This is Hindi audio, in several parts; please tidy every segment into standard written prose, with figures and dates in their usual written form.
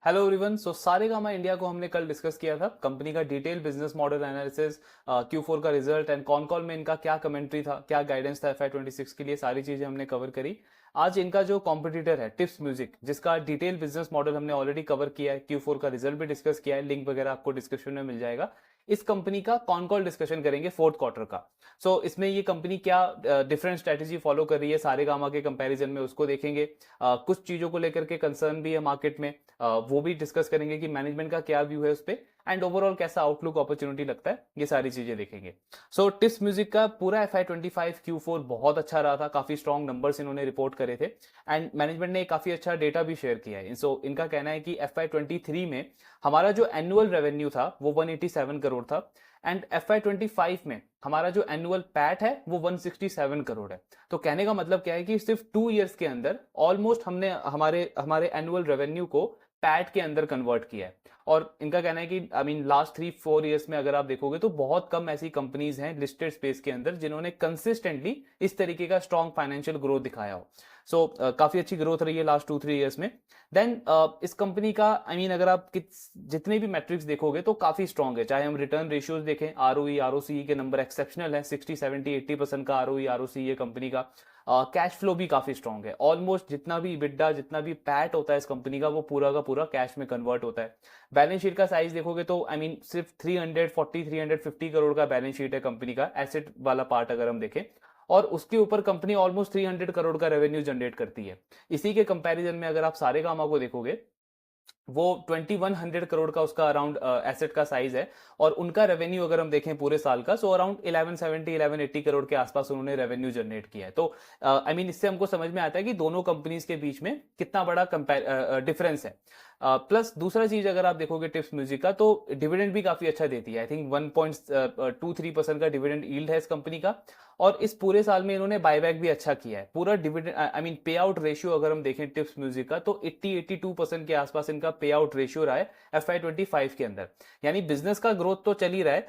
Hello everyone. So Saregama India को हमने कल डिस्कस किया था, कंपनी का detail business model analysis, Q4 का रिजल्ट एंड कॉन कॉल में इनका क्या कमेंट्री था, क्या गाइडेंस था FY26 के लिए, सारी चीजें हमने कवर करी। आज इनका जो कॉम्पिटिटर है टिप्स म्यूजिक, जिसका डिटेल बिजनेस मॉडल हमने ऑलरेडी कवर किया है, Q4 का रिजल्ट भी डिस्कस किया है, लिंक वगैरह आपको डिस्क्रिप्शन में मिल जाएगा। इस कंपनी का कॉन कॉल डिस्कशन करेंगे फोर्थ क्वार्टर का। इसमें ये कंपनी क्या डिफरेंट स्ट्रेटेजी फॉलो कर रही है सारेगामा के कंपैरिजन में, उसको देखेंगे। कुछ चीजों को लेकर के कंसर्न भी है मार्केट में, वो भी डिस्कस करेंगे कि मैनेजमेंट का क्या व्यू है उस पर, एंड ओवरऑल कैसा आउटलुक अपॉर्चुनिटी लगता है, ये सारी चीजें देखेंगे। टिप्स म्यूजिक का पूरा FY25 Q4 बहुत अच्छा रहा था, काफी स्ट्रॉन्ग नंबर्स इन्होंने रिपोर्ट करे थे एंड मैनेजमेंट ने काफी अच्छा डेटा भी शेयर किया है। इनका कहना है कि FY23 में हमारा जो एनुअल रेवेन्यू था वो 187 करोड़ था एंड FY25 में हमारा जो एनुअल पैट है वो 167 करोड़ है। तो कहने का मतलब क्या है कि सिर्फ 2 इयर्स के अंदर ऑलमोस्ट हमने हमारे हमारे एनुअल रेवेन्यू को पैट के अंदर कन्वर्ट किया है। और इनका कहना है कि लास्ट 3-4 इयर्स में अगर आप देखोगे तो बहुत कम ऐसी कंपनीज हैं लिस्टेड स्पेस के अंदर जिन्होंने कंसिस्टेंटली इस तरीके का स्ट्रॉन्ग फाइनेंशियल ग्रोथ दिखाया हो। काफी अच्छी ग्रोथ रही है लास्ट 2-3 इयर्स में। देन इस कंपनी का अगर आप जितने भी मैट्रिक्स देखोगे तो काफी स्ट्रॉन्ग है, चाहे हम रिटर्न रेशियोज देखें, ROE ROCE के नंबर एक्सेप्शनल है, 60-70-80% का ROE ROCE है कंपनी का। कैश फ्लो भी काफी स्ट्रॉन्ग है, ऑलमोस्ट जितना भी EBITDA जितना भी पैट होता है इस कंपनी का वो पूरा का पूरा कैश में कन्वर्ट होता है। बैलेंस शीट का साइज देखोगे तो सिर्फ 340-350 करोड़ का बैलेंस शीट है कंपनी का, एसेट वाला पार्ट अगर हम देखें, और उसके ऊपर कंपनी ऑलमोस्ट 300 करोड़ का रेवेन्यू जनरेट करती है। इसी के कंपैरिजन में अगर आप सारेगामा को देखोगे, वो 2100 करोड़ का उसका अराउंड एसेट का साइज है, और उनका रेवेन्यू अगर हम देखें पूरे साल का, सो अराउंड 1170-1180 करोड़ के आसपास उन्होंने रेवेन्यू जनरेट किया है। तो इससे हमको समझ में आता है कि दोनों कंपनीज के बीच में कितना बड़ा डिफरेंस है। प्लस दूसरा चीज अगर आप देखोगे टिप्स म्यूजिक का, तो डिविडेंड भी काफी अच्छा देती है। आई थिंक 1.23% का डिविडेंड यील्ड है इस कंपनी का, और इस पूरे साल में इन्होंने बायबैक भी अच्छा किया है। पूरा डिविडेंड पे आउट रेशियो अगर हम देखें टिप्स म्यूजिक का, तो 80-82% के आसपास इनका पे आउट रेशियो रहा है FY25 के अंदर। यानी बिजनेस का ग्रोथ तो चल ही रहा है,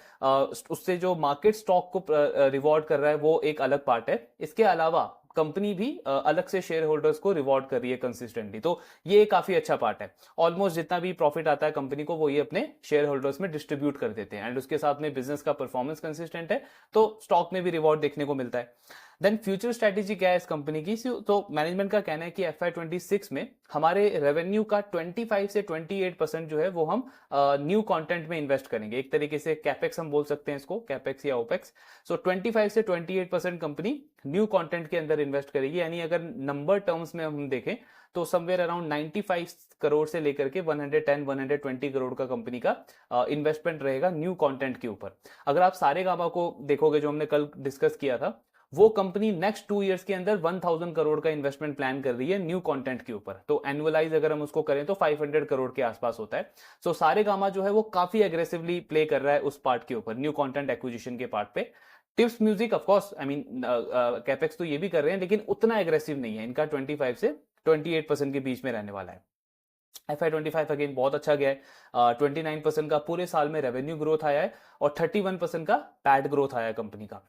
उससे जो मार्केट स्टॉक को रिवॉर्ड कर रहा है वो एक अलग पार्ट है। इसके अलावा कंपनी भी अलग से शेयर होल्डर्स को रिवॉर्ड कर रही है कंसिस्टेंटली, तो ये काफी अच्छा पार्ट है। ऑलमोस्ट जितना भी प्रॉफिट आता है कंपनी को वो ये अपने शेयर होल्डर्स में डिस्ट्रीब्यूट कर देते हैं, एंड उसके साथ में बिजनेस का परफॉर्मेंस कंसिस्टेंट है तो स्टॉक में भी रिवॉर्ड देखने को मिलता है। देन फ्यूचर स्ट्रेटेजी क्या है इस कंपनी की? तो मैनेजमेंट का कहना है कि FY26 में हमारे रेवेन्यू का 25 से 28% जो है वो हम न्यू कंटेंट में इन्वेस्ट करेंगे। एक तरीके से कैपेक्स हम बोल सकते हैं इसको, कैपेक्स या ओपेक्स। 25 से 28% कंपनी न्यू कंटेंट के अंदर इन्वेस्ट करेगी। यानी अगर नंबर टर्म्स में हम देखें तो समवेयर अराउंड 95 करोड़ से लेकर के 110-120 करोड़ का कंपनी का इन्वेस्टमेंट रहेगा न्यू कंटेंट के ऊपर। अगर आप सारेगामा को देखोगे जो हमने कल डिस्कस किया था, वो कंपनी नेक्स्ट 2 इयर्स के अंदर 1000 करोड़ का इन्वेस्टमेंट प्लान कर रही है न्यू कंटेंट के ऊपर। तो एनुअलाइज अगर हम उसको करें तो 500 करोड़ के आसपास होता है। सारेगामा जो है वो काफी एग्रेसिवली प्ले कर रहा है उस पार्ट के ऊपर, न्यू कंटेंट एक्विजिशन के पार्ट पे। टिप्स म्यूजिक ऑफकोर्स कैपेक्स तो ये भी कर रहे हैं, लेकिन उतना एग्रेसिव नहीं है। इनका 25 से 28% के बीच में रहने वाला है। FY25 अगेन बहुत अच्छा गया है, 29% का पूरे साल में रेवेन्यू ग्रोथ आया है और 31% का पैट ग्रोथ आया है कंपनी का।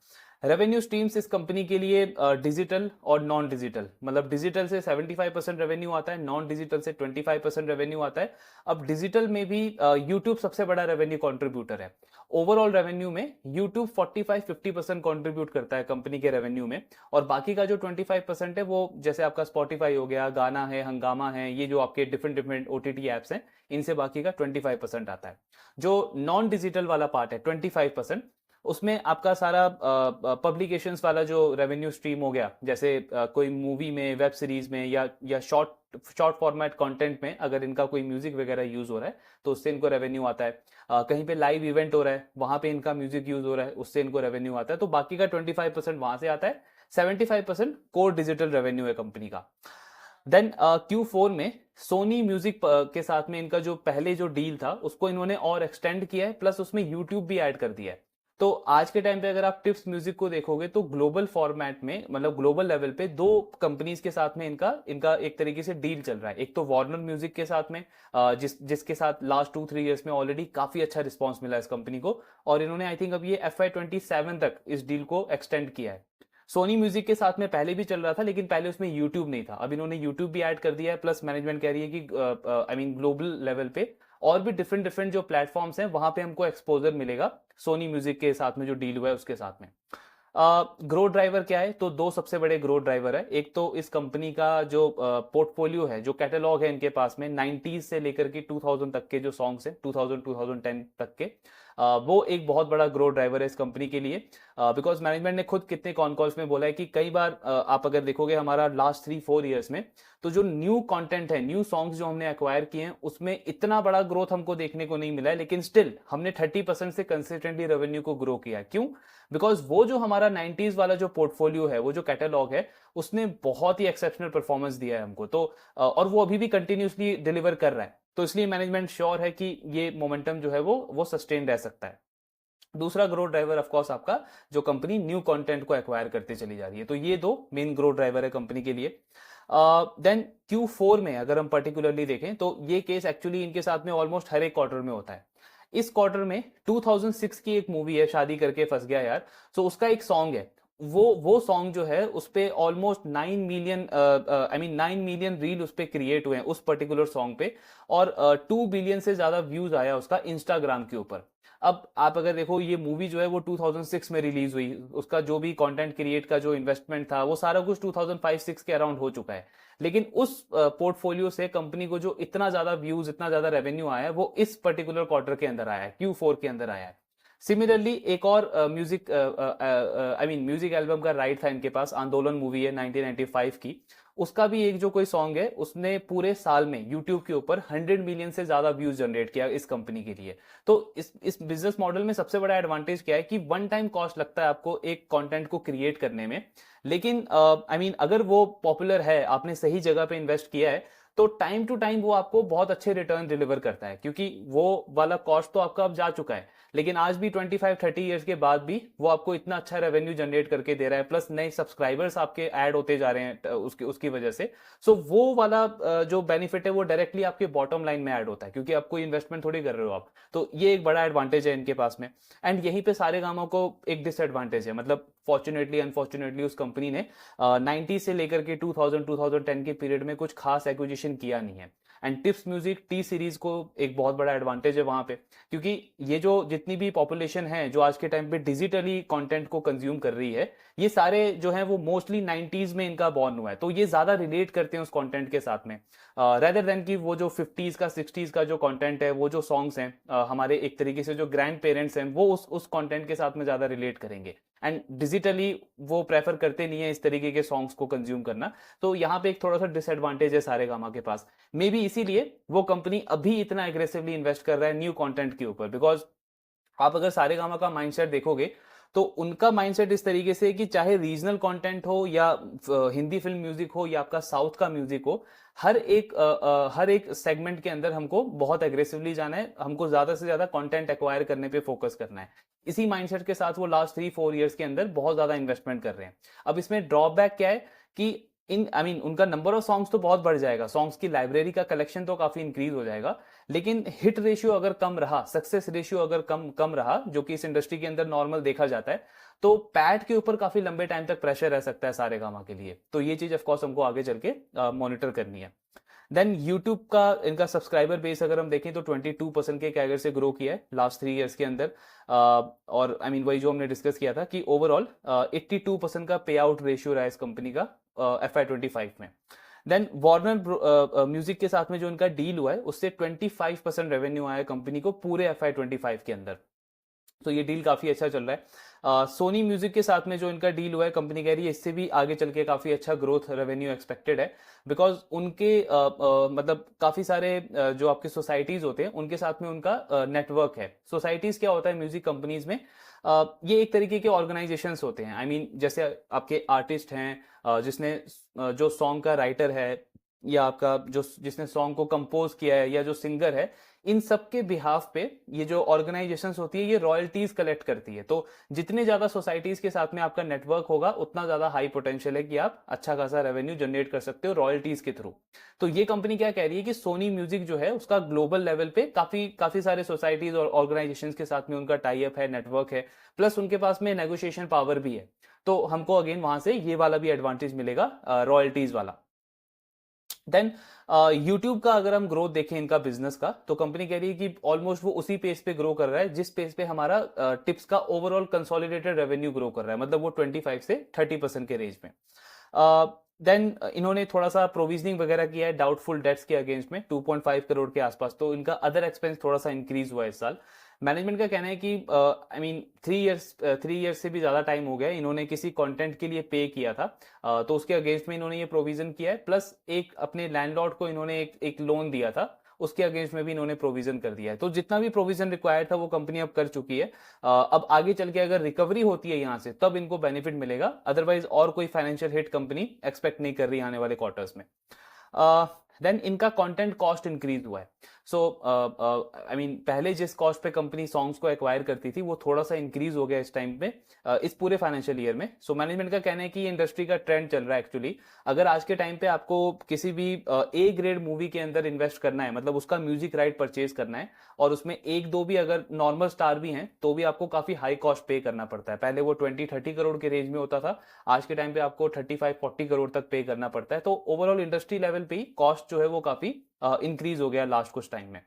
रेवेन्यू स्ट्रीम्स इस कंपनी के लिए डिजिटल और नॉन डिजिटल, मतलब डिजिटल से 75% रेवेन्यू आता है, नॉन डिजिटल से 25% रेवेन्यू आता है। अब डिजिटल में भी यूट्यूब सबसे बड़ा रेवेन्यू कॉन्ट्रीब्यूटर है। ओवरऑल रेवेन्यू में यूट्यूब 45-50% कॉन्ट्रीब्यूट करता है कंपनी के रेवेन्यू में, और बाकी का जो 25% है वो जैसे आपका स्पॉटिफाई हो गया, गाना है, हंगामा है, ये जो आपके डिफरेंट डिफरेंट OTT एप्स हैं, इनसे बाकी का 25% आता है। जो नॉन डिजिटल वाला पार्ट है 25%, उसमें आपका सारा पब्लिकेशंस वाला जो रेवेन्यू स्ट्रीम हो गया, जैसे कोई मूवी में, वेब सीरीज में, या शॉर्ट फॉर्मेट कंटेंट में अगर इनका कोई म्यूजिक वगैरह यूज हो रहा है तो उससे इनको रेवेन्यू आता है। कहीं पे लाइव इवेंट हो रहा है, वहां पे इनका म्यूजिक यूज हो रहा है, उससे इनको रेवेन्यू आता है। तो बाकी का 25% वहां से आता है, 75% कोर डिजिटल रेवेन्यू है कंपनी का। देन Q4 में सोनी म्यूजिक के साथ में इनका जो पहले जो डील था उसको इन्होंने और एक्सटेंड किया है, प्लस उसमें यूट्यूब भी ऐड कर दिया है। तो आज के टाइम पे अगर आप टिप्स म्यूजिक को देखोगे तो ग्लोबल फॉर्मेट में, मतलब ग्लोबल लेवल पे, दो कंपनीज के साथ में इनका इनका एक तरीके से डील चल रहा है। एक तो वार्नर म्यूजिक के साथ में, जिसके साथ लास्ट 2-3 इयर्स में ऑलरेडी काफी अच्छा रिस्पॉन्स मिला इस कंपनी को, और इन्होंने आई थिंक अब ये FY27 तक इस डील को एक्सटेंड किया है। सोनी म्यूजिक के साथ में पहले भी चल रहा था, लेकिन पहले उसमें यूट्यूब नहीं था। अब इन्होंने यूट्यूब भी ऐड कर दिया है, प्लस मैनेजमेंट कह रही है कि आई मीन ग्लोबल लेवल पे और भी डिफरेंट डिफरेंट जो प्लेटफॉर्म्स हैं वहां पे हमको एक्सपोजर मिलेगा सोनी म्यूजिक के साथ में जो डील हुआ है उसके साथ में। ग्रोथ ड्राइवर क्या है, तो दो सबसे बड़े ग्रोथ ड्राइवर है। एक तो इस कंपनी का जो पोर्टफोलियो है, जो कैटलॉग है इनके पास में 90s से लेकर के 2000 तक के जो सॉन्ग्स हैं, 2010 तक के, वो एक बहुत बड़ा ग्रोथ ड्राइवर है इस कंपनी के लिए। बिकॉज मैनेजमेंट ने खुद कितने कॉन कॉल्स में बोला है कि कई बार आप अगर देखोगे हमारा लास्ट 3-4 ईयर्स में, तो जो न्यू कंटेंट है, न्यू सॉन्ग्स जो हमने एक्वायर किए हैं, उसमें इतना बड़ा ग्रोथ हमको देखने को नहीं मिला है, लेकिन स्टिल हमने 30% से कंसिस्टेंटली रेवेन्यू को ग्रो किया। क्यों? बिकॉज वो जो हमारा 90s वाला जो पोर्टफोलियो है, वो जो कैटलॉग है, उसने बहुत ही एक्सेप्शनल परफॉर्मेंस दिया है हमको। तो और वो अभी भी कंटिन्यूसली डिलीवर कर रहा है, तो इसलिए मैनेजमेंट श्योर है कि ये मोमेंटम जो है वो सस्टेन रह सकता है। दूसरा ग्रोथ ड्राइवर ऑफ कोर्स आपका, जो कंपनी न्यू कंटेंट को एक्वायर करते चली जा रही है। तो ये दो मेन ग्रोथ ड्राइवर है कंपनी के लिए। देन Q4 में अगर हम पर्टिकुलरली देखें, तो ये केस एक्चुअली इनके साथ में ऑलमोस्ट हर एक क्वार्टर में होता है। इस क्वार्टर में 2006 की एक मूवी है, शादी करके फंस गया यार, तो उसका एक सॉन्ग है, वो सॉन्ग जो है उस पे almost 9 million I mean 9 million reel उस पे क्रिएट हुए हैं उस पर्टिकुलर सॉन्ग पे, और 2 बिलियन से ज्यादा व्यूज आया उसका इंस्टाग्राम के ऊपर। अब आप अगर देखो, ये मूवी जो है वो 2006 में रिलीज हुई, उसका जो भी कंटेंट क्रिएट का जो इन्वेस्टमेंट था वो सारा कुछ 2005-06 के अराउंड हो चुका है। लेकिन उस पोर्टफोलियो से कंपनी को जो इतना ज्यादा व्यूज, इतना ज्यादा रेवेन्यू आया है, वो इस पर्टिकुलर क्वार्टर के अंदर आया है, Q4 के अंदर आया है। सिमिलरली एक और music I mean music album का राइट था इनके पास, आंदोलन मूवी है 1995 की, उसका भी एक जो कोई सॉन्ग है, उसने पूरे साल में यूट्यूब के ऊपर 100 मिलियन से ज्यादा व्यूज जनरेट किया इस कंपनी के लिए। तो इस बिजनेस मॉडल में सबसे बड़ा एडवांटेज क्या है कि वन टाइम कॉस्ट लगता है आपको एक कंटेंट को क्रिएट करने में, लेकिन आई मीन अगर वो पॉपुलर है, आपने सही जगह पे इन्वेस्ट किया है, तो टाइम टू टाइम वो आपको बहुत अच्छे रिटर्न डिलीवर करता है, क्योंकि वो वाला कॉस्ट तो आपका अब जा चुका है, लेकिन आज भी 25-30 ईयर्स के बाद भी वो आपको इतना अच्छा रेवेन्यू जनरेट करके दे रहा है, प्लस नए सब्सक्राइबर्स आपके ऐड होते जा रहे हैं उसकी वजह से। सो वो वाला जो बेनिफिट है वो डायरेक्टली आपके बॉटम लाइन में ऐड होता है, क्योंकि आप कोई इन्वेस्टमेंट थोड़ी कर रहे हो आप। तो ये एक बड़ा एडवांटेज है इनके पास में। एंड यहीं पे सारे गामों को एक डिसएडवांटेज है, मतलब फॉर्चुनेटली अनफॉर्चुनेटली उस कंपनी ने 90 से लेकर के 2000-2010 के पीरियड में कुछ खास एक्विजिशन किया नहीं है। And tips music T series को एक बहुत बड़ा एडवांटेज है वहां पे, क्योंकि ये जो जितनी भी पॉपुलेशन है जो आज के टाइम पे डिजिटली कंटेंट को कंज्यूम कर रही है, ये सारे जो हैं वो मोस्टली 90s में इनका बॉर्न हुआ है, तो ये ज्यादा रिलेट करते हैं उस कंटेंट के साथ में, रेदर देन कि वो जो 50s का 60s का जो कंटेंट है, वो जो सॉन्ग्स हैं, हमारे एक तरीके से जो ग्रैंड पेरेंट्स हैं वो उस कंटेंट के साथ में ज्यादा रिलेट करेंगे। एंड डिजिटली वो प्रेफर करते नहीं है इस तरीके के सॉन्ग्स को कंज्यूम करना। तो यहाँ पे एक थोड़ा सा डिसएडवांटेज है सारे गामा के पास। मे बी इसीलिए वो कंपनी अभी इतना एग्रेसिवली इन्वेस्ट कर रहा है न्यू कंटेंट के ऊपर, बिकॉज आप अगर सारे गामा का माइंडसेट देखोगे, तो उनका माइंडसेट इस तरीके से कि चाहे रीजनल कंटेंट हो या हिंदी फिल्म म्यूजिक हो या आपका साउथ का म्यूजिक हो, हर एक सेगमेंट के अंदर हमको बहुत एग्रेसिवली जाना है, हमको ज्यादा से ज्यादा कंटेंट एक्वायर करने पे फोकस करना है। इसी माइंडसेट के साथ वो लास्ट 3-4 ईयर्स के अंदर बहुत ज्यादा इन्वेस्टमेंट कर रहे हैं। अब इसमें ड्रॉबैक क्या है कि उनका नंबर ऑफ सॉन्ग्स तो बहुत बढ़ जाएगा, सॉन्ग्स की लाइब्रेरी का कलेक्शन तो काफी इंक्रीज हो जाएगा, लेकिन हिट रेशियो अगर कम रहा, सक्सेस रेशियो अगर कम कम रहा, जो कि इस इंडस्ट्री के अंदर नॉर्मल देखा जाता है, तो पैट के ऊपर काफी लंबे टाइम तक प्रेशर रह सकता है सारे गामा के लिए। तो ये चीज ऑफकोर्स हमको आगे चल के मॉनिटर करनी है। देन यूट्यूब का इनका सब्सक्राइबर बेस अगर हम देखें तो 22% के कैगर से ग्रो किया है लास्ट 3 ईयर्स के अंदर। और वही जो हमने डिस्कस किया था कि ओवरऑल 82% का पे आउट रेशियो रहा है इस कंपनी का FY25 में। देन वार्नर म्यूजिक के साथ में जो इनका डील हुआ है, उससे 25% रेवेन्यू आया कंपनी को पूरे FY25 के अंदर। तो ये डील काफी अच्छा चल रहा है। सोनी म्यूजिक के साथ में जो इनका डील हुआ है, कंपनी कह रही है इससे भी आगे चल के काफी अच्छा ग्रोथ रेवेन्यू एक्सपेक्टेड है, बिकॉज उनके मतलब काफी सारे जो आपके सोसाइटीज होते हैं उनके साथ में उनका नेटवर्क है। सोसाइटीज क्या होता है म्यूजिक कंपनीज में, ये एक तरीके के ऑर्गेनाइजेशंस होते हैं। जैसे आपके आर्टिस्ट हैं, जिसने जो सॉन्ग का राइटर है या आपका जो जिसने सॉन्ग को कंपोज किया है या जो सिंगर है, इन सब के बिहाफ पे ये जो ऑर्गेनाइजेशंस होती है ये रॉयल्टीज कलेक्ट करती है। तो जितने ज्यादा सोसाइटीज के साथ में आपका नेटवर्क होगा उतना ज्यादा हाई पोटेंशियल है कि आप अच्छा खासा रेवेन्यू जनरेट कर सकते हो रॉयल्टीज के थ्रू। तो ये कंपनी क्या कह रही है कि सोनी म्यूजिक जो है उसका ग्लोबल लेवल पे काफी काफी सारे सोसाइटीज और ऑर्गेनाइजेशंस के साथ में उनका टाई अप है, नेटवर्क है, प्लस उनके पास में नेगोशिएशन पावर भी है। तो हमको अगेन वहां से ये वाला भी एडवांटेज मिलेगा रॉयल्टीज वाला। देन यूट्यूब का अगर हम ग्रोथ देखें इनका बिजनेस का, तो कंपनी कह रही है कि ऑलमोस्ट वो उसी पेस पे ग्रो कर रहा है जिस पेस पे हमारा टिप्स का ओवरऑल कंसोलिडेटेड रेवेन्यू ग्रो कर रहा है, मतलब वो 25 से 30% के रेंज में। देन इन्होंने थोड़ा सा प्रोविजनिंग वगैरह किया है डाउटफुल डेट्स के अगेंस्ट में 2.5 करोड़ के आसपास, तो इनका अदर एक्सपेंस थोड़ा सा इंक्रीज हुआ है इस साल। मैनेजमेंट का कहना है कि आई मीन 3 इयर्स से भी ज्यादा टाइम हो गया इन्होंने किसी कंटेंट के लिए पे किया था, तो उसके अगेंस्ट में इन्होंने ये प्रोविजन किया है, प्लस एक अपने लैंडलॉर्ड को इन्होंने एक लोन दिया था उसके अगेंस्ट में भी इन्होंने प्रोविजन कर दिया है। तो जितना भी प्रोविजन रिक्वायर्ड था वो कंपनी अब कर चुकी है। अब आगे चल के अगर रिकवरी होती है यहाँ से तब इनको बेनिफिट मिलेगा, अदरवाइज और कोई फाइनेंशियल हिट कंपनी एक्सपेक्ट नहीं कर रही आने वाले क्वार्टर्स में। देन इनका कंटेंट कॉस्ट इंक्रीज हुआ है। सो आई मीन पहले जिस कॉस्ट पे कंपनी सॉन्ग्स को एक्वायर करती थी वो थोड़ा सा इंक्रीज हो गया इस टाइम पे, इस पूरे फाइनेंशियल ईयर में। सो मैनेजमेंट का कहना है कि ये इंडस्ट्री का ट्रेंड चल रहा है एक्चुअली। अगर आज के टाइम पे आपको किसी भी ए ग्रेड मूवी के अंदर इन्वेस्ट करना है, मतलब उसका म्यूजिक राइट परचेज करना है, और उसमें एक दो भी अगर नॉर्मल स्टार भी हैं तो भी आपको काफी हाई कॉस्ट पे करना पड़ता है। पहले वो 20-30 करोड़ के रेंज में होता था, आज के टाइम पे आपको 35-40 करोड़ तक पे करना पड़ता है। तो ओवरऑल इंडस्ट्री लेवल पे ही कॉस्ट जो है वो काफी इंक्रीज हो गया लास्ट कुछ टाइम में।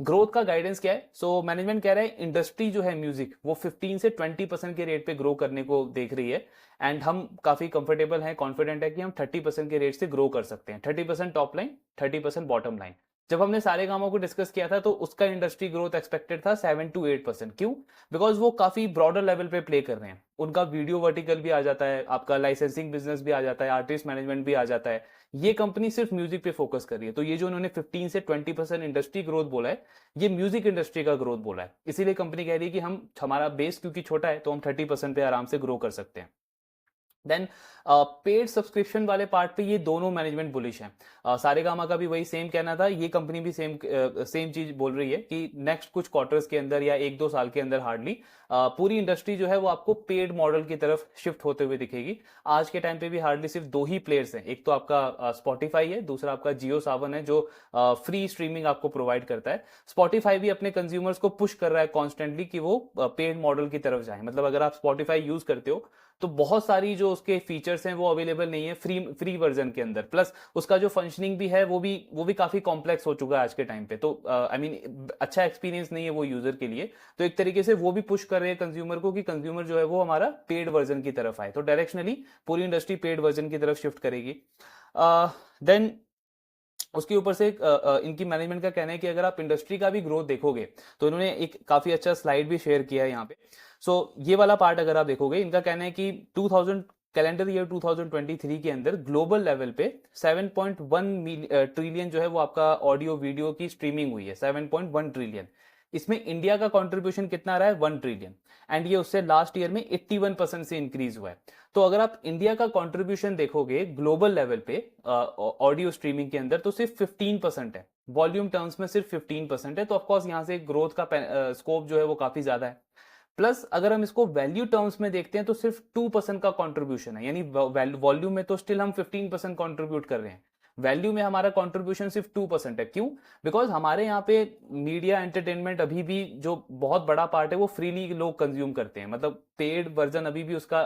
ग्रोथ का गाइडेंस क्या है? सो मैनेजमेंट कह रहा है इंडस्ट्री जो है म्यूजिक वो 15 से 20% के रेट पे ग्रो करने को देख रही है, एंड हम काफी कंफर्टेबल हैं, कॉन्फिडेंट है कि हम 30% के रेट से ग्रो कर सकते हैं। 30% टॉप लाइन, 30% बॉटम लाइन। जब हमने सारे कामों को डिस्कस किया था तो उसका इंडस्ट्री ग्रोथ एक्सपेक्टेड था 7 to 8%। क्यों? बिकॉज वो काफी ब्रॉडर लेवल पे प्ले कर रहे हैं, उनका वीडियो वर्टिकल भी आ जाता है, आपका लाइसेंसिंग बिजनेस भी आ जाता है, आर्टिस्ट मैनेजमेंट भी आ जाता है। ये कंपनी सिर्फ म्यूजिक पे फोकस कर रही है। तो ये जो उन्होंने 15 से 20% इंडस्ट्री ग्रोथ बोला है, ये म्यूजिक इंडस्ट्री का ग्रोथ बोला है। इसीलिए कंपनी कह रही है कि हमारा बेस क्योंकि छोटा है तो हम 30% पे आराम से ग्रो कर सकते हैं। देन पेड सब्सक्रिप्शन वाले पार्ट पे ये दोनों मैनेजमेंट बुलिश हैं। सारेगामा का भी वही सेम कहना था, ये कंपनी भी सेम चीज बोल रही है कि नेक्स्ट कुछ क्वार्टर्स के अंदर या 1-2 साल के अंदर हार्डली पूरी इंडस्ट्री जो है वो आपको पेड मॉडल की तरफ शिफ्ट होते हुए दिखेगी। आज के टाइम पे भी हार्डली सिर्फ 2 ही प्लेयर्स हैं, एक तो आपका स्पॉटिफाई है, दूसरा आपका जियो सावन है जो फ्री स्ट्रीमिंग आपको प्रोवाइड करता है। स्पॉटिफाई भी अपने कंज्यूमर्स को पुश कर रहा है कॉन्स्टेंटली कि वो पेड मॉडल की तरफ जाए। मतलब अगर आप स्पॉटिफाई यूज करते हो तो बहुत सारी जो उसके फीचर्स हैं वो अवेलेबल नहीं है फ्री वर्जन के अंदर, प्लस उसका जो फंक्शनिंग भी है वो भी काफी कॉम्प्लेक्स हो चुका है आज के टाइम पे। तो आई मीन अच्छा एक्सपीरियंस नहीं है वो यूजर के लिए। तो एक तरीके से वो भी पुश कर रहे हैं कंज्यूमर को कि कंज्यूमर जो है वो हमारा पेड वर्जन की तरफ आए। तो डायरेक्शनली पूरी इंडस्ट्री पेड वर्जन की तरफ शिफ्ट करेगी। देन उसके ऊपर से इनकी मैनेजमेंट का कहना है कि अगर आप इंडस्ट्री का भी ग्रोथ देखोगे तो इन्होंने एक काफी अच्छा स्लाइड भी शेयर किया है यहाँ पे। सो ये वाला पार्ट अगर आप देखोगे, इनका कहना है कि 2000 कैलेंडर ईयर 2023 के अंदर ग्लोबल लेवल पे 7.1 ट्रिलियन जो है वो आपका ऑडियो वीडियो की स्ट्रीमिंग हुई है, 7.1 ट्रिलियन। इसमें इंडिया का कंट्रीब्यूशन कितना रहा है? 1 ट्रिलियन, एंड ये उससे लास्ट ईयर में 81% से इंक्रीज हुआ है। तो अगर आप इंडिया का कंट्रीब्यूशन देखोगे ग्लोबल लेवल पे ऑडियो स्ट्रीमिंग के अंदर तो सिर्फ 15% है, वॉल्यूम टर्म्स में सिर्फ 15% है। तो ऑफकोर्स यहाँ से ग्रोथ का स्कोप जो है वो काफी ज्यादा है। प्लस अगर हम इसको वैल्यू टर्म्स में देखते हैं तो सिर्फ 2% का कंट्रीब्यूशन है, यानी वॉल्यूम में तो स्टिल हम 15% कंट्रीब्यूट कर रहे हैं, वैल्यू में हमारा कंट्रीब्यूशन सिर्फ 2% है। क्यों? बिकॉज हमारे यहाँ पे मीडिया एंटरटेनमेंट अभी भी जो बहुत बड़ा पार्ट है वो फ्रीली लोग कंज्यूम करते हैं, मतलब पेड वर्जन अभी भी उसका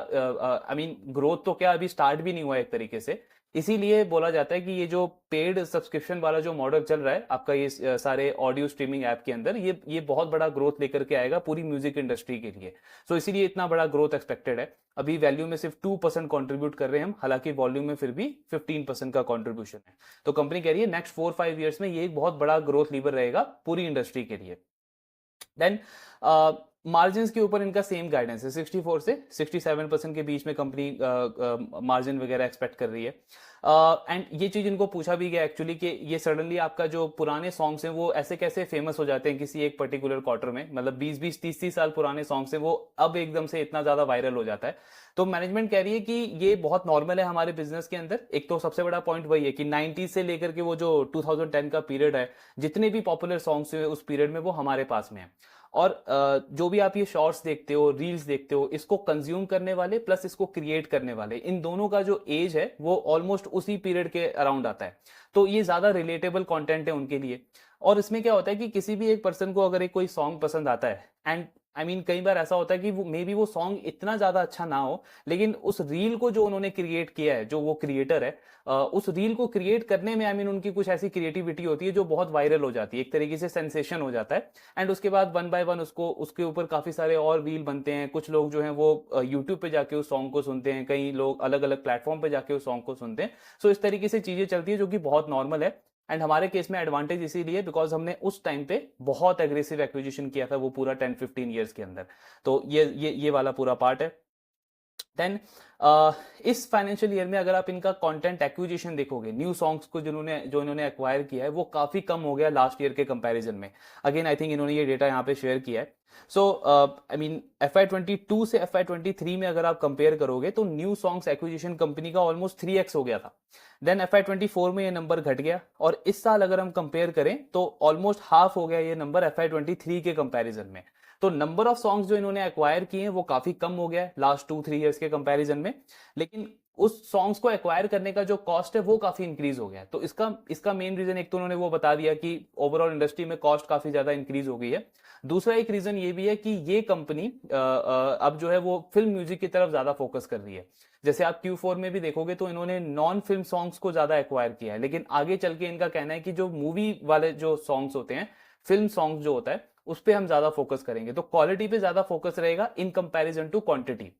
आई मीन ग्रोथ तो क्या अभी स्टार्ट भी नहीं हुआ एक तरीके से। इसीलिए बोला जाता है कि ये जो पेड सब्सक्रिप्शन वाला जो मॉडल चल रहा है आपका ये सारे ऑडियो स्ट्रीमिंग ऐप के अंदर, ये बहुत बड़ा ग्रोथ लेकर के आएगा पूरी म्यूजिक इंडस्ट्री के लिए। सो इसीलिए इतना बड़ा ग्रोथ एक्सपेक्टेड है। अभी वैल्यू में सिर्फ 2% कंट्रीब्यूट कर रहे हैं हम, हालांकि वॉल्यूम में फिर भी 15% का कंट्रीब्यूशन है। तो कंपनी कह रही है नेक्स्ट 4-5 ईयर्स में ये एक बहुत बड़ा ग्रोथ लीवर रहेगा पूरी इंडस्ट्री के लिए। देन मार्जिन के ऊपर इनका सेम गाइडेंस है, 64 से 67% के बीच में कंपनी मार्जिन वगैरह एक्सपेक्ट कर रही है। एंड ये चीज इनको पूछा भी गया एक्चुअली कि ये सडनली आपका जो पुराने सॉन्ग्स हैं वो ऐसे कैसे फेमस हो जाते हैं किसी एक पर्टिकुलर क्वार्टर में, मतलब 20-20 30-30 साल पुराने सॉन्ग्स हैं वो अब एकदम से इतना ज्यादा वायरल हो जाता है। तो मैनेजमेंट कह रही है कि ये बहुत नॉर्मल है हमारे बिजनेस के अंदर। एक तो सबसे बड़ा पॉइंट वही है कि 90 से लेकर के वो जो 2010 का पीरियड है, जितने भी पॉपुलर सॉन्ग्स हुए उस पीरियड में वो हमारे पास में है। और जो भी आप ये शॉर्ट्स देखते हो, रील्स देखते हो, इसको कंज्यूम करने वाले प्लस इसको क्रिएट करने वाले, इन दोनों का जो एज है वो ऑलमोस्ट उसी पीरियड के अराउंड आता है। तो ये ज्यादा रिलेटेबल कंटेंट है उनके लिए। और इसमें क्या होता है कि किसी भी एक पर्सन को अगर एक कोई सॉन्ग पसंद आता है, एंड आई मीन कई बार ऐसा होता है कि वो मे बी वो सॉन्ग इतना ज्यादा अच्छा ना हो, लेकिन उस रील को जो उन्होंने क्रिएट किया है, जो वो क्रिएटर है, उस रील को क्रिएट करने में आई मीन उनकी कुछ ऐसी क्रिएटिविटी होती है जो बहुत वायरल हो जाती है, एक तरीके से सेंसेशन हो जाता है। एंड उसके बाद वन बाय वन उसको उसके ऊपर काफी सारे और रील बनते हैं। कुछ लोग जो हैं वो यूट्यूब पे जाके उस सॉन्ग को सुनते हैं, कई लोग अलग अलग प्लेटफॉर्म पे जाके उस सॉन्ग को सुनते हैं। सो इस तरीके से चीजें चलती है जो कि बहुत नॉर्मल है। एंड हमारे केस में एडवांटेज इसीलिए बिकॉज हमने उस टाइम पे बहुत एग्रेसिव एक्विजिशन किया था वो पूरा 10-15 ईयर्स के अंदर। तो ये वाला पूरा पार्ट है। देन इस फाइनेंशियल ईयर में अगर आप इनका कंटेंट एक्विजिशन देखोगे, न्यू सॉन्ग्स को जो इन्होंने एक्वायर किया है वो काफी कम हो गया लास्ट ईयर के कंपैरिजन में। अगेन आई थिंक इन्होंने ये डेटा यहाँ पे शेयर किया है। सो आई मीन FY22 से FY23 में अगर आप कंपेयर करोगे तो न्यू सॉन्ग्स एक्विजिशन कंपनी का ऑलमोस्ट 3x हो गया था। देन FY24 में ये नंबर घट गया, और इस साल अगर हम कंपेयर करें तो ऑलमोस्ट हाफ हो गया ये नंबर FY23 के कंपैरिजन में। तो नंबर ऑफ सॉन्ग्स जो इन्होंने एक्वायर किए हैं वो काफी कम हो गया है लास्ट 2-3 ईयर्स के कंपैरिजन में, लेकिन उस सॉन्ग्स को एक्वायर करने का जो कॉस्ट है वो काफी इंक्रीज हो गया है। तो इसका मेन रीजन एक तो उन्होंने वो बता दिया कि ओवरऑल इंडस्ट्री में कॉस्ट काफी ज्यादा इंक्रीज हो गई है। दूसरा एक रीजन ये भी है कि ये कंपनी अब जो है वो फिल्म म्यूजिक की तरफ ज्यादा फोकस कर रही है। जैसे आप Q4 में भी देखोगे तो इन्होंने नॉन फिल्म सॉन्ग्स को ज्यादा एक्वायर किया है, लेकिन आगे चल के इनका कहना है कि जो मूवी वाले जो सॉन्ग्स होते हैं, फिल्म सॉन्ग जो होता है, उस पर हम ज्यादा फोकस करेंगे। तो क्वालिटी पे ज्यादा फोकस रहेगा इन कंपैरिजन टू क्वांटिटी।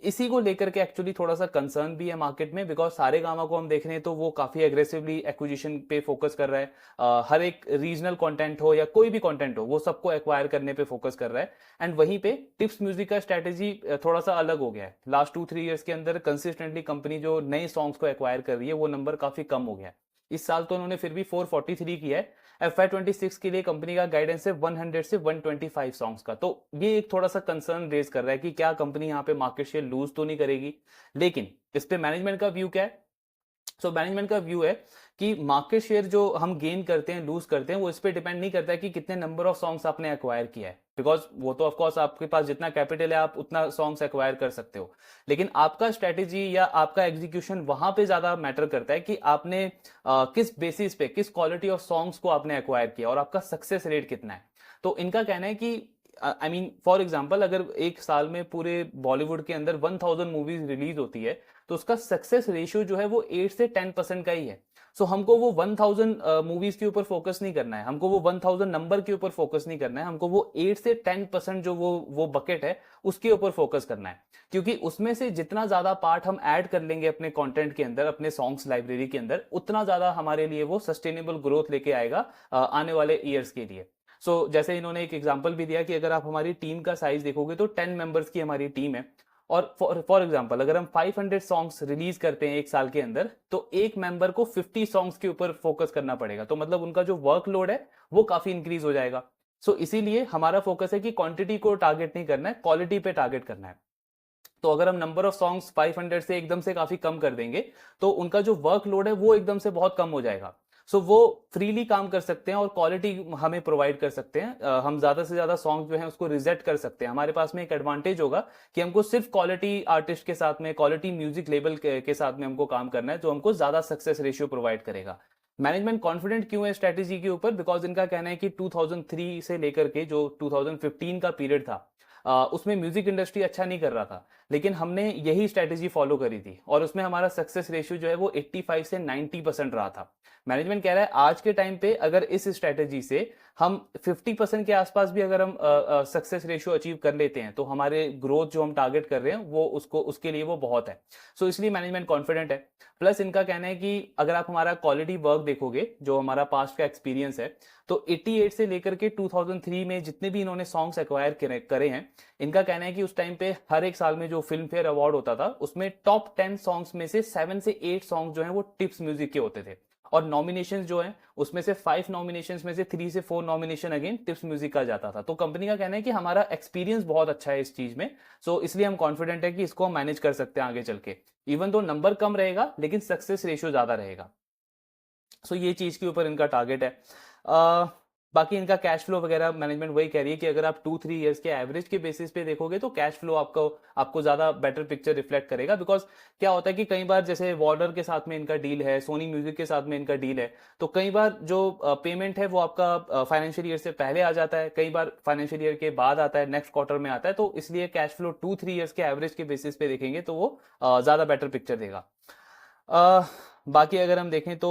इसी को लेकर के एक्चुअली थोड़ा सा कंसर्न भी है मार्केट में, बिकॉज सारे गामा को हम देख रहे हैं तो वो काफी एग्रेसिवली एक्विजिशन पे फोकस कर रहा है। हर एक रीजनल कंटेंट हो या कोई भी कंटेंट हो वो सबको एक्वायर करने पे फोकस कर रहा है। एंड वहीं पे टिप्स म्यूजिक का स्ट्रेटेजी थोड़ा सा अलग हो गया है। लास्ट 2-3 ईयर्स के अंदर कंसिस्टेंटली कंपनी जो नए सॉन्ग्स को एक्वायर कर रही है वो नंबर काफी कम हो गया है। इस साल तो उन्होंने फिर भी 443 किया है। FY26 के लिए कंपनी का गाइडेंस है 100 से 125 सॉन्ग्स का। तो ये एक थोड़ा सा कंसर्न रेज कर रहा है कि क्या कंपनी यहाँ पे मार्केट शेयर लूज तो नहीं करेगी। लेकिन इस पे मैनेजमेंट का व्यू क्या है? सो मैनेजमेंट का व्यू है कि मार्केट शेयर जो हम गेन करते हैं, लूज करते हैं, वो इस पे डिपेंड नहीं करता है कि कितने नंबर ऑफ सॉन्ग्स आपने एक्वायर किया है, बिकॉज वो तो ऑफकोर्स आपके पास जितना कैपिटल है आप उतना सॉन्ग्स एक्वायर कर सकते हो। लेकिन आपका स्ट्रेटेजी या आपका एग्जीक्यूशन वहां पे ज्यादा मैटर करता है कि आपने किस बेसिस पे, किस क्वालिटी ऑफ सॉन्ग्स को आपने एक्वायर किया और आपका सक्सेस रेट कितना है। तो इनका कहना है कि आई मीन फॉर एग्जाम्पल अगर एक साल में पूरे बॉलीवुड के अंदर 1000 मूवीज रिलीज होती है तो उसका सक्सेस रेशियो जो है वो 8 से 10% का ही है। सो हमको वो 1000 मूवीज के ऊपर फोकस नहीं करना है, हमको वो 1000 नंबर के ऊपर फोकस नहीं करना है, हमको वो 8 से 10% जो वो बकेट है उसके ऊपर फोकस करना है। क्योंकि उसमें से जितना ज्यादा पार्ट हम ऐड कर लेंगे अपने कंटेंट के अंदर, अपने सॉन्ग्स लाइब्रेरी के अंदर, उतना ज्यादा हमारे लिए वो सस्टेनेबल ग्रोथ लेके आएगा आने वाले ईयर्स के लिए। जैसे इन्होंने एक एग्जांपल भी दिया कि अगर आप हमारी टीम का साइज देखोगे तो 10 मेंबर्स की हमारी टीम है, और फॉर एग्जांपल अगर हम 500 सॉन्ग्स रिलीज करते हैं एक साल के अंदर तो एक मेंबर को 50 सॉन्ग्स के ऊपर फोकस करना पड़ेगा। तो मतलब उनका जो वर्कलोड है वो काफी इंक्रीज हो जाएगा। इसीलिए हमारा फोकस है कि क्वांटिटी को टारगेट नहीं करना है, क्वालिटी पे टारगेट करना है। तो अगर हम नंबर ऑफ सॉन्ग्स 500 से एकदम से काफी कम कर देंगे तो उनका जो वर्कलोड है वो एकदम से बहुत कम हो जाएगा। वो फ्रीली काम कर सकते हैं और क्वालिटी हमें प्रोवाइड कर सकते हैं। हम ज्यादा से ज्यादा सॉन्ग जो है उसको रिजेक्ट कर सकते हैं। हमारे पास में एक एडवांटेज होगा कि हमको सिर्फ क्वालिटी आर्टिस्ट के साथ में, क्वालिटी म्यूजिक लेबल के साथ में हमको काम करना है, जो हमको ज्यादा सक्सेस रेशियो प्रोवाइड करेगा। मैनेजमेंट कॉन्फिडेंट क्यों है स्ट्रेटेजी के ऊपर? बिकॉज इनका कहना है कि 2003 से लेकर के जो 2015 का पीरियड था उसमें म्यूजिक इंडस्ट्री अच्छा नहीं कर रहा था, लेकिन हमने यही स्ट्रेटेजी फॉलो करी थी और उसमें हमारा सक्सेस रेशियो जो है वो 85 से 90% रहा था। मैनेजमेंट कह रहा है आज के टाइम पे अगर इस स्ट्रेटेजी से हम 50% के आसपास भी अगर हम सक्सेस रेशियो अचीव कर लेते हैं तो हमारे ग्रोथ जो हम टारगेट कर रहे हैं वो उसके लिए वो बहुत है। सो इसलिए मैनेजमेंट कॉन्फिडेंट है। प्लस इनका कहना है कि अगर आप हमारा क्वालिटी वर्क देखोगे, जो हमारा पास्ट का एक्सपीरियंस है, तो 88 से लेकर के 2003 में जितने भी इन्होंने सॉन्ग्स एक्वायर करे हैं, इनका कहना है कि उस टाइम पे हर एक साल में जो फिल्म फेयर अवार्ड होता था उसमें टॉप 10 सॉन्ग्स में से 7 से 8 सॉन्ग जो हैं वो टिप्स म्यूजिक के होते थे। और नॉमिनेशंस जो हैं उसमें से 5 नॉमिनेशंस में से 3 से 4 नॉमिनेशन अगेन टिप्स म्यूजिक का जाता था। तो कंपनी का कहना है कि हमारा एक्सपीरियंस बहुत अच्छा है इस चीज में। सो इसलिए हम कॉन्फिडेंट है कि इसको हम मैनेज कर सकते हैं आगे चल के। इवन तो नंबर कम रहेगा लेकिन सक्सेस रेशियो ज्यादा रहेगा। सो ये चीज के ऊपर इनका टारगेट है। बाकी इनका कैश फ्लो वगैरह मैनेजमेंट वही कह रही है कि अगर आप 2-3 इयर्स के एवरेज के बेसिस पे देखोगे तो कैश फ्लो आपको ज्यादा बेटर पिक्चर रिफ्लेक्ट करेगा। बिकॉज क्या होता है कि कई बार जैसे वार्नर के साथ में इनका डील है, सोनी म्यूजिक के साथ में इनका डील है, तो कई बार जो पेमेंट है वो आपका फाइनेंशियल ईयर से पहले आ जाता है, कई बार फाइनेंशियल ईयर के बाद आता है, नेक्स्ट क्वार्टर में आता है। तो इसलिए कैश फ्लो 2-3 इयर्स के एवरेज के बेसिस पे देखेंगे तो वो ज्यादा बेटर पिक्चर देगा। बाकी अगर हम देखें तो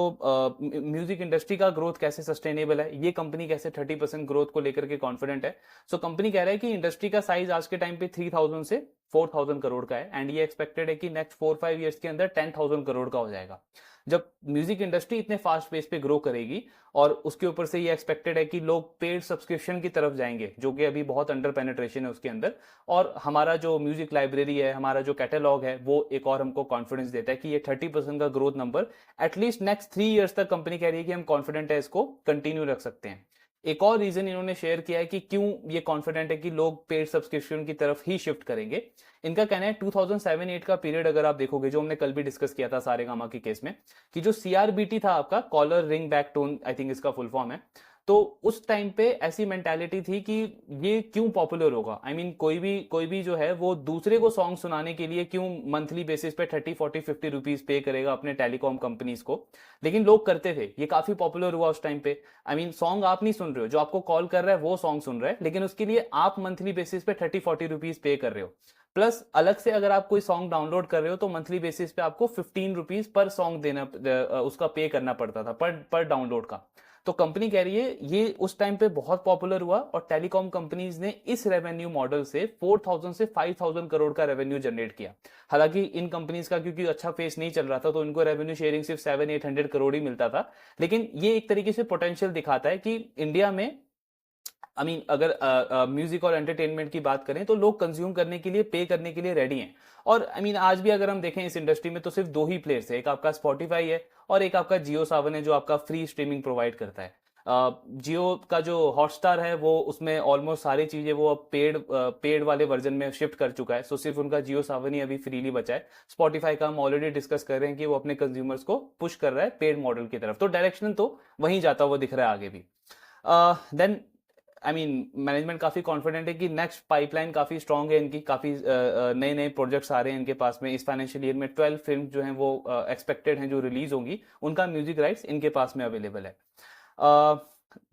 म्यूजिक इंडस्ट्री का ग्रोथ कैसे सस्टेनेबल है, ये कंपनी कैसे 30% ग्रोथ को लेकर के कॉन्फिडेंट है। सो कंपनी कह रहा है कि इंडस्ट्री का साइज आज के टाइम पे 3000 से 4000 करोड़ का है, एंड ये एक्सपेक्टेड है कि नेक्स्ट 4-5 ईयर्स के अंदर 10,000 करोड़ का हो जाएगा। जब म्यूजिक इंडस्ट्री इतने फास्ट पेस पे ग्रो करेगी और उसके ऊपर से ये एक्सपेक्टेड है कि लोग पेड सब्सक्रिप्शन की तरफ जाएंगे, जो कि अभी बहुत अंडर पेनिट्रेशन है उसके अंदर, और हमारा जो म्यूजिक लाइब्रेरी है, हमारा जो कैटलॉग है, वो एक और हमको कॉन्फिडेंस देता है कि ये 30% का growth number at least next 3 years तक कंपनी कह रही है कि हम कॉन्फिडेंट है इसको कंटिन्यू रख सकते हैं। एक और रीजन इन्होंने शेयर किया है कि क्यों ये कॉन्फिडेंट है कि लोग पेड सब्सक्रिप्शन की तरफ ही शिफ्ट करेंगे। इनका कहना है 2007-8 का पीरियड अगर आप देखोगे, जो हमने कल भी डिस्कस किया था सारेगामा के केस में, कि जो सीआरबीटी था आपका, caller ring back tone, I think इसका फुल फॉर्म है, तो उस टाइम पे ऐसी मेंटालिटी थी कि ये क्यों पॉपुलर होगा। आई मीन कोई भी जो है वो दूसरे को सॉन्ग सुनाने के लिए क्यों मंथली बेसिस पे 30-40-50 रुपीज पे करेगा अपने टेलीकॉम कंपनीज को। लेकिन लोग करते थे, ये काफी पॉपुलर हुआ उस टाइम पे। आई मीन सॉन्ग आप नहीं सुन रहे हो, जो आपको कॉल कर रहा है वो सॉन्ग सुन रहा है, लेकिन उसके लिए आप मंथली बेसिस पे 30-40 रुपीज पे कर रहे हो। प्लस अलग से अगर आप कोई सॉन्ग डाउनलोड कर रहे हो तो मंथली बेसिस पे आपको 15 रुपीज पर सॉन्ग देना, उसका पे करना पड़ता था पर डाउनलोड का। तो कंपनी कह रही है ये उस टाइम पे बहुत पॉपुलर हुआ और टेलीकॉम कंपनीज ने इस रेवेन्यू मॉडल से 4000 से 5000 करोड़ का रेवेन्यू जनरेट किया। हालांकि इन कंपनीज का क्योंकि अच्छा फेस नहीं चल रहा था तो इनको रेवेन्यू शेयरिंग सिर्फ 700-800 करोड़ ही मिलता था। लेकिन ये एक तरीके से पोटेंशियल दिखाता है कि इंडिया में, आई मीन अगर म्यूजिक और एंटरटेनमेंट की बात करें तो लोग कंज्यूम करने के लिए, पे करने के लिए रेडी हैं। और आई मीन आज भी अगर हम देखें इस इंडस्ट्री में तो सिर्फ 2 ही प्लेयर्स है, एक आपका स्पॉटिफाई है और एक आपका जियो सावन है, जो आपका फ्री स्ट्रीमिंग प्रोवाइड करता है। जियो का जो हॉटस्टार है वो उसमें ऑलमोस्ट सारी चीजें वो अब पेड वाले वर्जन में शिफ्ट कर चुका है। सो सिर्फ उनका जियो सावन ही अभी फ्रीली बचा है। स्पॉटिफाई का हम ऑलरेडी डिस्कस कर रहे हैं कि वो अपने कंज्यूमर्स को पुश कर रहा है पेड मॉडल की तरफ, तो डायरेक्शन तो वहीं जाता हुआ दिख रहा है आगे भी। देन आई मीन मैनेजमेंट काफी कॉन्फिडेंट है कि नेक्स्ट पाइपलाइन काफी स्ट्रांग है इनकी, काफी नए नए प्रोजेक्ट्स आ रहे हैं इनके पास में। इस फाइनेंशियल ईयर में 12 फिल्म जो हैं वो एक्सपेक्टेड हैं जो रिलीज होंगी, उनका म्यूजिक राइट्स इनके पास में अवेलेबल है।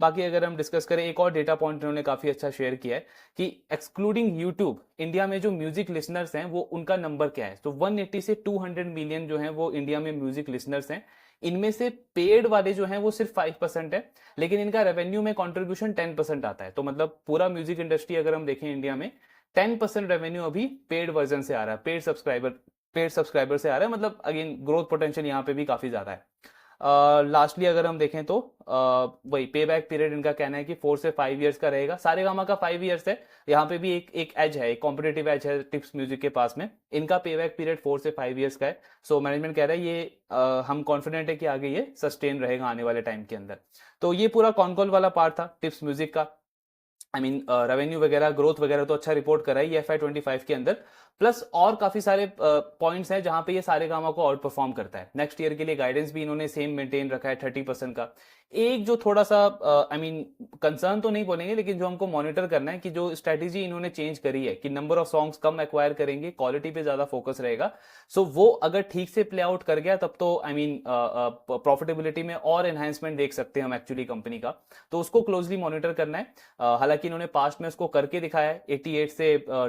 बाकी अगर हम डिस्कस करें, एक और डेटा पॉइंट इन्होंने काफी अच्छा शेयर किया है कि एक्सक्लूडिंग यूट्यूब, इंडिया में जो म्यूजिक लिसनर्स हैं वो उनका नंबर क्या है। तो 180 से 200 मिलियन जो हैं वो इंडिया में म्यूजिक लिसनर्स हैं। इनमें से पेड वाले जो हैं वो सिर्फ 5% है, लेकिन इनका रेवेन्यू में कंट्रीब्यूशन 10% आता है। तो मतलब पूरा म्यूजिक इंडस्ट्री अगर हम देखें इंडिया में 10% रेवेन्यू अभी पेड वर्जन से आ रहा है, पेड सब्सक्राइबर से आ रहा है। मतलब अगेन ग्रोथ पोटेंशियल यहाँ पे भी काफी ज्यादा है। लास्टली अगर हम देखें तो वही पे बैक पीरियड इनका कहना है कि 4 से 5 इयर्स का रहेगा। सारेगामा का 5 इयर्स है, यहाँ पे भी एक एज है, एक कॉम्पिटेटिव एज है टिप्स म्यूजिक के पास में। इनका पे बैक पीरियड 4 से 5 इयर्स का है। सो मैनेजमेंट कह रहा है ये हम कॉन्फिडेंट है कि आगे ये सस्टेन रहेगा आने वाले टाइम के अंदर। तो ये पूरा कॉन कॉल वाला पार्ट था टिप्स म्यूजिक का। आई मीन रेवेन्यू वगैरह, ग्रोथ वगैरह तो अच्छा रिपोर्ट कर रहा है ये FY25 के अंदर। प्लस और काफी सारे पॉइंट्स हैं जहां पे ये सारेगामा को आउट परफॉर्म करता है। नेक्स्ट ईयर के लिए गाइडेंस भी इन्होंने सेम मेंटेन रखा है 30% का। एक जो थोड़ा सा आई मीन कंसर्न तो नहीं बोलेंगे, लेकिन जो हमको मॉनिटर करना है कि जो स्ट्रेटेजी इन्होंने चेंज करी है कि number of songs come acquire करेंगे, क्वालिटी पे ज्यादा फोकस रहेगा। सो वो अगर ठीक से प्ले आउट कर गया तब तो आई मीन प्रॉफिटेबिलिटी में और एनहांसमेंट देख सकते हैं हम एक्चुअली कंपनी का। तो उसको क्लोजली मॉनिटर करना है। हालांकि इन्होंने पास्ट में उसको करके दिखाया है 88 से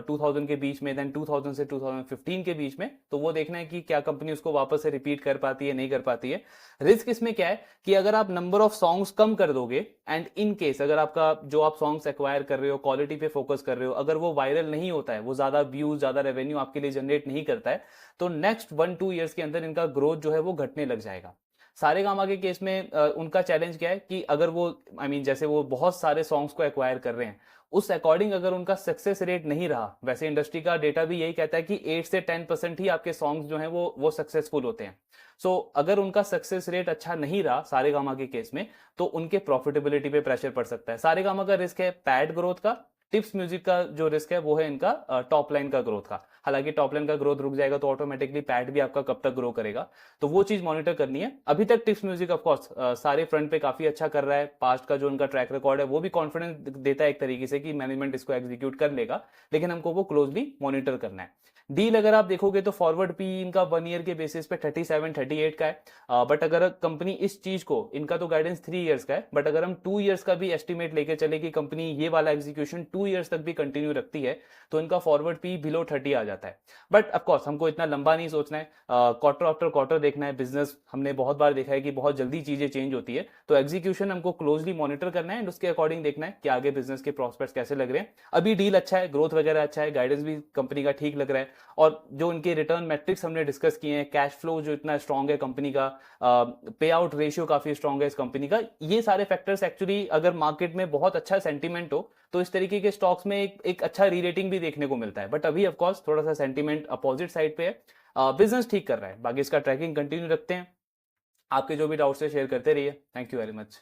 2000 के बीच में, देन 2000 से 2015 के बीच में, तो वो देखना है कि क्या कंपनी उसको वापस से रिपीट कर पाती है, नहीं कर पाती है। रिस्क इसमें क्या है कि अगर आप नंबर ऑफ सॉन्ग्स कम कर दोगे एंड इन केस अगर आपका जो आप सॉन्ग्स एक्वायर कर रहे हो, क्वालिटी पे फोकस कर रहे हो, अगर वो वायरल नहीं होता है, वो ज्यादा व्यूज ज्यादा रेवेन्यू आपके लिए जनरेट नहीं करता है, तो नेक्स्ट 1-2 ईयर्स के अंदर इनका ग्रोथ जो है वो घटने लग जाएगा। सारेगामा के केस में उनका चैलेंज क्या है कि अगर वो जैसे वो बहुत सारे सॉन्ग्स को एक्वायर कर रहे हैं, उस अकॉर्डिंग अगर उनका सक्सेस रेट नहीं रहा, वैसे इंडस्ट्री का डेटा भी यही कहता है कि 8 से 10% ही आपके सॉन्ग्स जो हैं वो सक्सेसफुल होते हैं। सो अगर उनका सक्सेस रेट अच्छा नहीं रहा सारेगामा के केस में, तो उनके प्रॉफिटेबिलिटी पे प्रेशर पड़ सकता है। सारेगामा का रिस्क है पैड ग्रोथ का, टिप्स म्यूजिक का जो रिस्क है वो है इनका टॉप लाइन का ग्रोथ का। हालांकि टॉप लाइन का ग्रोथ रुक जाएगा तो ऑटोमेटिकली पैड भी आपका कब तक ग्रो करेगा, तो वो चीज मॉनिटर करनी है। अभी तक टिप्स म्यूजिक ऑफ कोर्स सारे फ्रंट पे काफी अच्छा कर रहा है, पास्ट का जो उनका ट्रैक रिकॉर्ड है वो भी कॉन्फिडेंस देता है एक तरीके से कि मैनेजमेंट इसको एग्जीक्यूट कर लेगा, लेकिन हमको वो क्लोजली मॉनिटर करना है। डील अगर आप देखोगे तो फॉरवर्ड पी इनका 1 ईयर के बेसिस पे 37-38 का है, बट अगर कंपनी इस चीज को, इनका तो गाइडेंस 3 ईयर्स का है, बट अगर हम 2 ईयर्स का भी एस्टिमेट लेके चले कि कंपनी ये वाला एग्जीक्यूशन 2 ईयर्स तक भी कंटिन्यू रखती है, तो इनका फॉरवर्ड पी बिलो 30 आ जाता है। बट ऑफकोर्स हमको इतना लंबा नहीं सोचना है, क्वार्टर आफ्टर क्वार्टर देखना है। बिजनेस हमने बहुत बार देखा है कि बहुत जल्दी चीजें चेंज होती है, तो एग्जीक्यूशन हमको क्लोजली मॉनिटर करना है एंड उसके अकॉर्डिंग देखना है कि आगे बिजनेस के प्रोस्पेक्ट्स कैसे लग रहे हैं। अभी डील अच्छा है, ग्रोथ वगैरह अच्छा है, गाइडेंस भी कंपनी का ठीक लग रहा है, और जो इनके रिटर्न मैट्रिक्स हमने डिस्कस किए हैं, कैश फ्लो जो इतना स्ट्रांग है कंपनी का, पे आउट रेशियो काफी स्ट्रांग है इस कंपनी का, ये सारे फैक्टर्स एक्चुअली अगर मार्केट में बहुत अच्छा सेंटीमेंट हो तो इस तरीके के स्टॉक्स में एक अच्छा री रेटिंग भी देखने को मिलता है। बट अभी ऑफकोर्स थोड़ा सा सेंटीमेंट अपोजिट साइड पे है, बिजनेस ठीक कर रहा है, बाकी इसका ट्रैकिंग कंटिन्यू रखते हैं। आपके जो भी डाउट्स है शेयर करते रहिए। Thank you very much.